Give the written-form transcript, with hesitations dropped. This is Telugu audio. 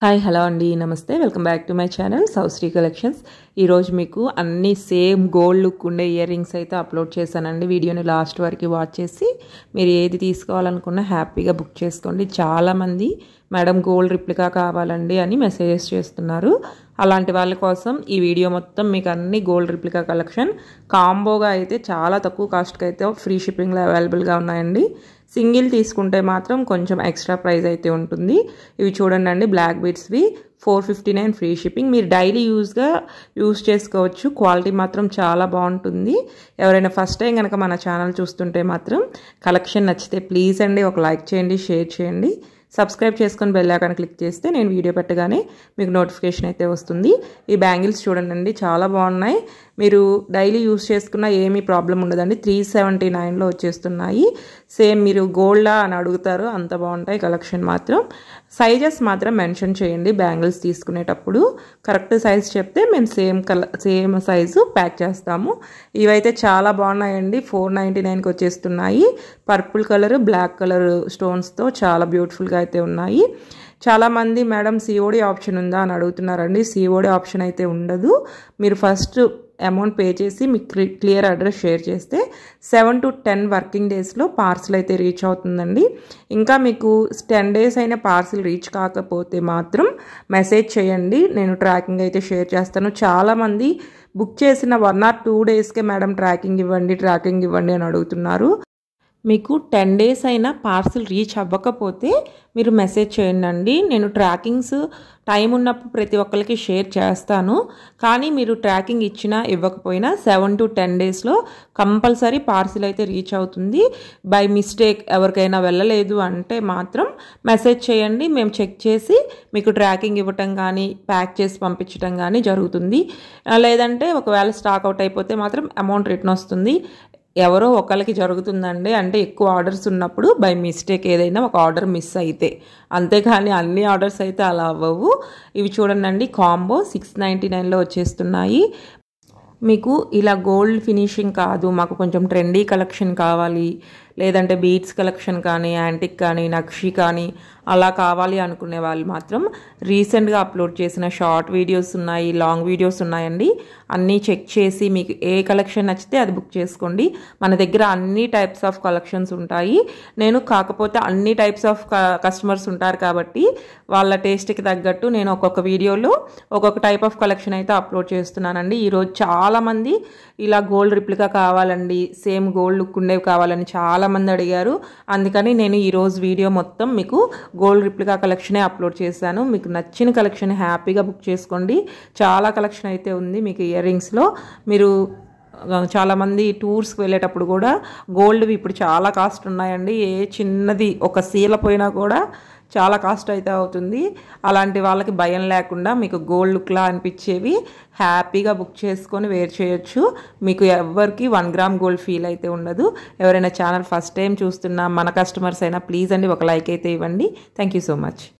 హాయ్ హలో అండి నమస్తే welcome back to my channel Saushri collections. ఈరోజు మీకు అన్ని సేమ్ గోల్డ్ లుక్ ఉండే ఇయర్ రింగ్స్ అయితే అప్లోడ్ చేశానండి. వీడియోని లాస్ట్ వరకు వాచ్ చేసి మీరు ఏది తీసుకోవాలనుకున్నా హ్యాపీగా బుక్ చేసుకోండి. చాలామంది మేడం గోల్డ్ రిప్లికా కావాలండి అని మెసేజెస్ చేస్తున్నారు. అలాంటి వాళ్ళ కోసం ఈ వీడియో మొత్తం మీకు అన్ని గోల్డ్ రిప్లికా కలెక్షన్ కాంబోగా అయితే చాలా తక్కువ కాస్ట్కి అయితే ఫ్రీ షిప్పింగ్లో అవైలబుల్గా ఉన్నాయండి. సింగిల్ తీసుకుంటే మాత్రం కొంచెం ఎక్స్ట్రా ప్రైస్ అయితే ఉంటుంది. ఇవి చూడండి అండి, బ్లాక్ బీడ్స్వి 459 ఫ్రీ షిప్పింగ్. మీరు డైలీ యూజ్ చేసుకోవచ్చు. క్వాలిటీ మాత్రం చాలా బాగుంటుంది. ఎవరైనా ఫస్ట్ టైం కనుక మన ఛానల్ చూస్తుంటే మాత్రం కలెక్షన్ నచ్చితే ప్లీజ్ అండి ఒక లైక్ చేయండి, షేర్ చేయండి, సబ్స్క్రైబ్ చేసుకొని బెల్ ఐకాన్ క్లిక్ చేస్తే నేను వీడియో పెట్టగానే మీకు నోటిఫికేషన్ అయితే వస్తుంది. ఈ బ్యాంగిల్స్ చూడండి, చాలా బాగున్నాయి. మీరు డైలీ యూజ్ చేసుకున్న ఏమీ ప్రాబ్లం ఉండదండి. 379లో వచ్చేస్తున్నాయి. సేమ్ మీరు గోల్డా అని అడుగుతారు, అంత బాగుంటాయి కలెక్షన్ మాత్రం. సైజెస్ మాత్రం మెన్షన్ చేయండి బ్యాంగిల్స్ తీసుకునేటప్పుడు. కరెక్ట్ సైజ్ చెప్తే మేము సేమ్ సైజు ప్యాక్ చేస్తాము. ఇవైతే చాలా బాగున్నాయండి. 499కి వచ్చేస్తున్నాయి. పర్పుల్ కలర్, బ్లాక్ కలర్ స్టోన్స్తో చాలా బ్యూటిఫుల్గా అయితే ఉన్నాయి. చాలామంది మేడం సిఓడి ఆప్షన్ ఉందా అని అడుగుతున్నారండి. సిఓడి ఆప్షన్ అయితే ఉండదు. మీరు ఫస్ట్ అమౌంట్ పే చేసి మీకు క్లియర్ అడ్రస్ షేర్ చేస్తే 7 to 10 వర్కింగ్ డేస్లో పార్సిల్ అయితే రీచ్ అవుతుందండి. ఇంకా మీకు 10 days అయినా పార్సిల్ రీచ్ కాకపోతే మాత్రం మెసేజ్ చేయండి, నేను ట్రాకింగ్ అయితే షేర్ చేస్తాను. చాలామంది బుక్ చేసిన 1 or 2 daysకే మేడం ట్రాకింగ్ ఇవ్వండి అని అడుగుతున్నారు. మీకు 10 days అయినా పార్సిల్ రీచ్ అవ్వకపోతే మీరు మెసేజ్ చేయండి. నేను ట్రాకింగ్స్ టైం ఉన్నప్పుడు ప్రతి ఒక్కరికి షేర్ చేస్తాను. కానీ మీరు ట్రాకింగ్ ఇచ్చినా ఇవ్వకపోయినా 7 to 10 daysలో కంపల్సరీ పార్సిల్ అయితే రీచ్ అవుతుంది. బై మిస్టేక్ ఎవరికైనా వెళ్ళలేదు అంటే మాత్రం మెసేజ్ చేయండి, మేము చెక్ చేసి మీకు ట్రాకింగ్ ఇవ్వటం కానీ ప్యాక్ చేసి పంపించడం కానీ జరుగుతుంది. లేదంటే ఒకవేళ స్టాక్ అవుట్ అయిపోతే మాత్రం అమౌంట్ రిటర్న్ వస్తుంది. ఎవరో ఒకరికి జరుగుతుందండి, అంటే ఎక్కువ ఆర్డర్స్ ఉన్నప్పుడు బై మిస్టేక్ ఏదైనా ఒక ఆర్డర్ మిస్ అయితే, అంతేకాని అన్ని ఆర్డర్స్ అయితే అలా అవ్వవు. ఇవి చూడండి, కాంబో 699లో వచ్చేస్తున్నాయి. మీకు ఇలా గోల్డ్ ఫినిషింగ్ కాదు, మాకు కొంచెం ట్రెండీ కలెక్షన్ కావాలి, లేదంటే బీడ్స్ కలెక్షన్ కానీ యాంటిక్ కానీ నక్షి కానీ అలా కావాలి అనుకునే వాళ్ళు మాత్రం రీసెంట్గా అప్లోడ్ చేసిన షార్ట్ వీడియోస్ ఉన్నాయి, లాంగ్ వీడియోస్ ఉన్నాయండి. అన్నీ చెక్ చేసి మీకు ఏ కలెక్షన్ నచ్చితే అది బుక్ చేసుకోండి. మన దగ్గర అన్ని టైప్స్ ఆఫ్ కలెక్షన్స్ ఉంటాయి. నేను కాకపోతే అన్ని టైప్స్ ఆఫ్ కస్టమర్స్ ఉంటారు కాబట్టి వాళ్ళ టేస్ట్కి తగ్గట్టు నేను ఒక్కొక్క వీడియోలో ఒక్కొక్క టైప్ ఆఫ్ కలెక్షన్ అయితే అప్లోడ్ చేస్తున్నానండి. ఈరోజు చాలామంది ఇలా గోల్డ్ రిప్లికా కావాలండి, సేమ్ గోల్డ్ లుక్ ఉండేవి కావాలని చాలామంది అడిగారు. అందుకని నేను ఈరోజు వీడియో మొత్తం మీకు గోల్డ్ రిప్లికా కలెక్షనే అప్లోడ్ చేశాను. మీకు నచ్చిన కలెక్షన్ హ్యాపీగా బుక్ చేసుకోండి. చాలా కలెక్షన్ అయితే ఉంది మీకు ఇయర్ రింగ్స్లో. మీరు చాలామంది టూర్స్కి వెళ్ళేటప్పుడు కూడా గోల్డ్వి ఇప్పుడు చాలా కాస్ట్ ఉన్నాయండి. ఏ చిన్నది ఒక సీల పోయినా కూడా చాలా కాస్ట్ అయితే అవుతుంది. అలాంటి వాళ్ళకి భయం లేకుండా మీకు గోల్డ్ లుక్లా అనిపించేవి హ్యాపీగా బుక్ చేసుకొని వేర్ చేయొచ్చు. మీకు ఎవరికి 1 gram గోల్డ్ ఫీల్ అయితే ఉండదు. ఎవరైనా ఛానల్ ఫస్ట్ టైం చూస్తున్నా మన కస్టమర్స్ అయినా ప్లీజ్ అండి ఒక లైక్ అయితే ఇవ్వండి. Thank you so much.